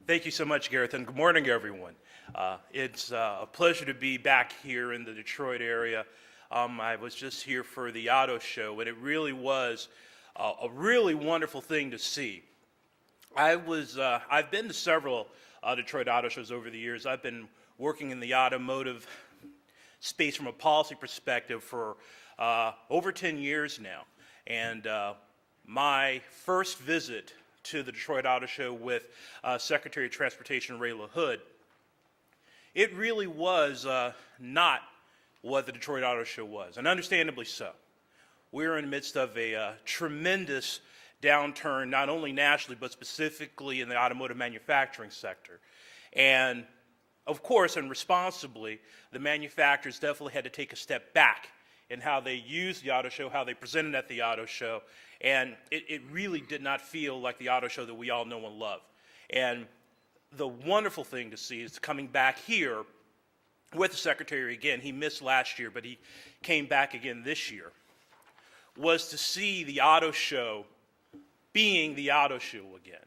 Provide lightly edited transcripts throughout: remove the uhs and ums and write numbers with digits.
Thank you so much, Gareth, and good morning, everyone. It's a pleasure to be back here in the Detroit area. I was just here for the auto show, and it really was a really wonderful thing to see. I've been to several Detroit auto shows over the years. I've been working in the automotive space from a policy perspective for over 10 years now. And my first visit to the Detroit Auto Show with Secretary of Transportation Ray LaHood, it really was not what the Detroit Auto Show was, and understandably so. We're in the midst of a tremendous downturn, not only nationally, but specifically in the automotive manufacturing sector. And of course, and responsibly, the manufacturers definitely had to take a step back in how they used the auto show, how they presented at the auto show, and it really did not feel like the auto show that we all know and love. And the wonderful thing to see is coming back here with the Secretary again. He missed last year, but he came back again this year, was to see the auto show being the auto show again.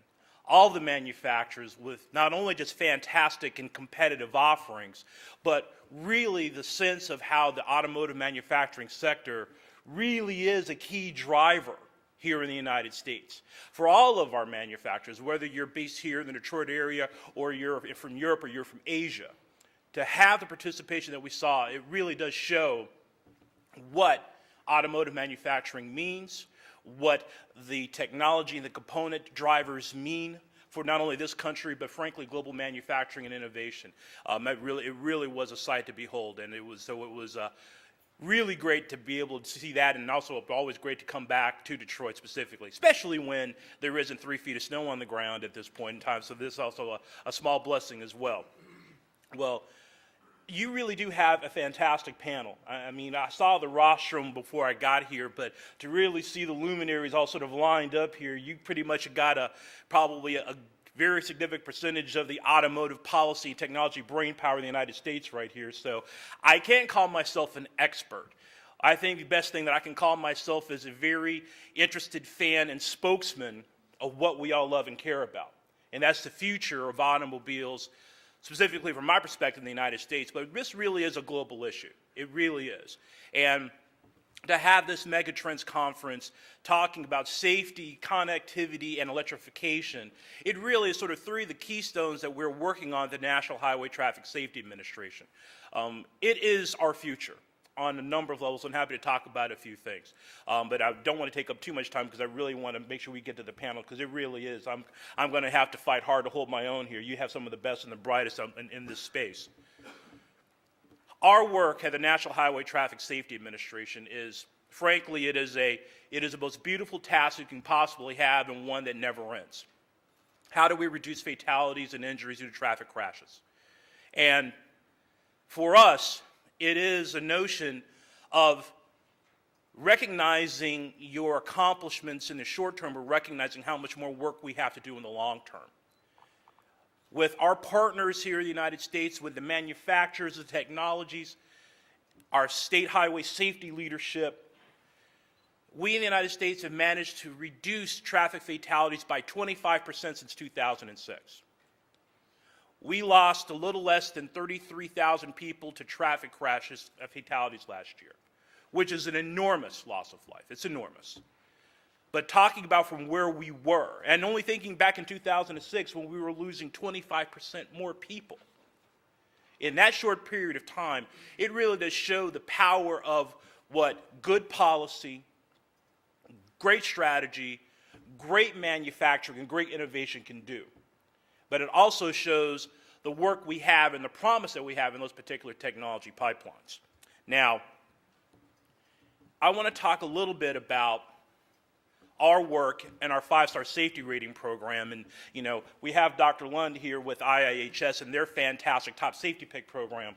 All the manufacturers with not only just fantastic and competitive offerings, but really the sense of how the automotive manufacturing sector really is a key driver here in the United States. For all of our manufacturers, whether you're based here in the Detroit area or you're from Europe or you're from Asia, to have the participation that we saw, it really does show what automotive manufacturing means, what the technology and the component drivers mean for not only this country, but frankly, global manufacturing and innovation. It really was a sight to behold, and it was really great to be able to see that, and also always great to come back to Detroit specifically, especially when there isn't 3 feet of snow on the ground at this point in time, so this is also a small blessing as well. Well, you really do have a fantastic panel. I mean, I saw the rostrum before I got here, but to really see the luminaries all sort of lined up here, you pretty much got probably a very significant percentage of the automotive policy and technology brainpower in the United States right here. So I can't call myself an expert. I think the best thing that I can call myself is a very interested fan and spokesman of what we all love and care about. And that's the future of automobiles, specifically from my perspective in the United States, but this really is a global issue. It really is. And to have this Megatrends conference talking about safety, connectivity, and electrification, it really is sort of three of the keystones that we're working on at the National Highway Traffic Safety Administration. It is our future on a number of levels. I'm happy to talk about a few things. But I don't want to take up too much time because I really want to make sure we get to the panel, because it really is. I'm going to have to fight hard to hold my own here. You have some of the best and the brightest in this space. Our work at the National Highway Traffic Safety Administration is, frankly, it is the most beautiful task you can possibly have, and one that never ends. How do we reduce fatalities and injuries due to traffic crashes? And for us, it is a notion of recognizing your accomplishments in the short term, but recognizing how much more work we have to do in the long term. With our partners here in the United States, with the manufacturers of technologies, our state highway safety leadership, we in the United States have managed to reduce traffic fatalities by 25% since 2006. We lost a little less than 33,000 people to traffic crashes and fatalities last year, which is an enormous loss of life. It's enormous. But talking about from where we were, and only thinking back in 2006 when we were losing 25% more people, in that short period of time, it really does show the power of what good policy, great strategy, great manufacturing, and great innovation can do. But it also shows the work we have and the promise that we have in those particular technology pipelines. Now, I want to talk a little bit about our work and our 5-star safety rating program. And, you know, we have Dr. Lund here with IIHS and their fantastic top safety pick program.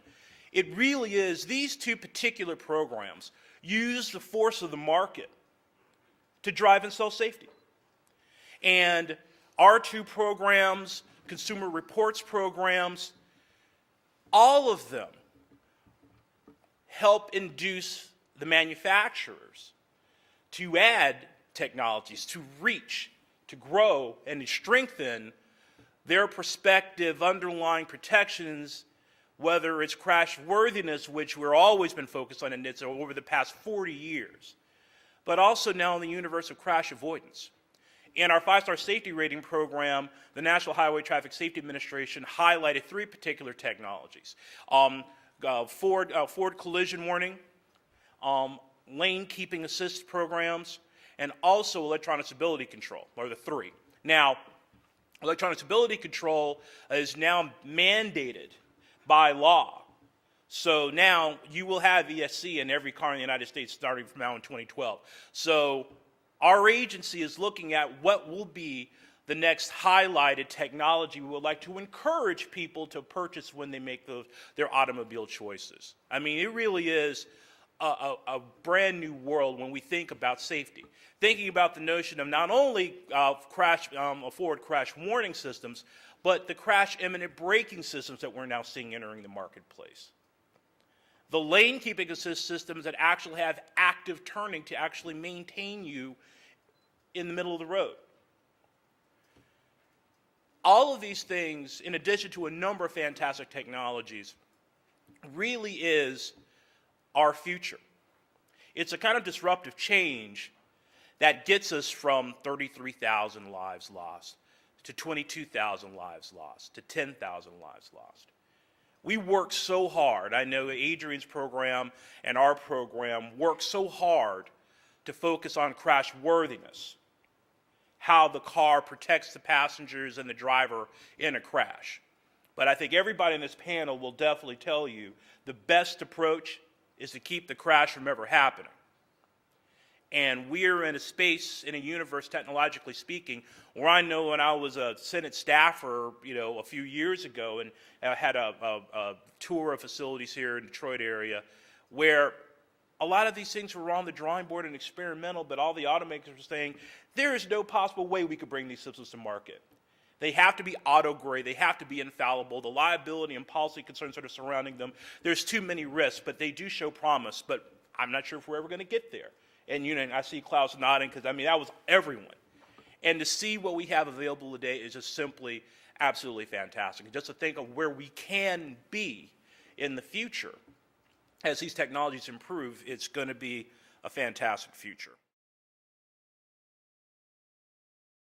It really is, these two particular programs use the force of the market to drive and sell safety. And our two programs, consumer reports programs, all of them help induce the manufacturers to add technologies, to reach, to grow, and to strengthen their prospective underlying protections, whether it's crash worthiness, which we've always been focused on in NHTSA over the past 40 years, but also now in the universe of crash avoidance. In our 5-star safety rating program, the National Highway Traffic Safety Administration highlighted 3 particular technologies. Forward collision warning, lane keeping assist programs, and also electronic stability control, are the 3. Now, electronic stability control is now mandated by law. So now you will have ESC in every car in the United States starting from now in 2012. So our agency is looking at what will be the next highlighted technology we would like to encourage people to purchase when they make their automobile choices. I mean, it really is a brand new world when we think about safety. Thinking about the notion of not only forward crash warning systems, but the crash imminent braking systems that we're now seeing entering the marketplace. The lane keeping assist systems that actually have active turning to actually maintain you in the middle of the road. All of these things, in addition to a number of fantastic technologies, really is our future. It's a kind of disruptive change that gets us from 33,000 lives lost to 22,000 lives lost to 10,000 lives lost. We work so hard. I know Adrian's program and our program work so hard to focus on crash worthiness, how the car protects the passengers and the driver in a crash. But I think everybody in this panel will definitely tell you the best approach is to keep the crash from ever happening. And we're in a space, in a universe, technologically speaking, where I know when I was a Senate staffer, a few years ago, and I had a tour of facilities here in the Detroit area, where a lot of these things were on the drawing board and experimental, but all the automakers were saying, there is no possible way we could bring these systems to market. They have to be auto-grade, they have to be infallible, the liability and policy concerns that are surrounding them, there's too many risks, but they do show promise, but I'm not sure if we're ever going to get there. And I see Klaus nodding, because that was everyone. And to see what we have available today is just simply absolutely fantastic. And just to think of where we can be in the future as these technologies improve, it's going to be a fantastic future.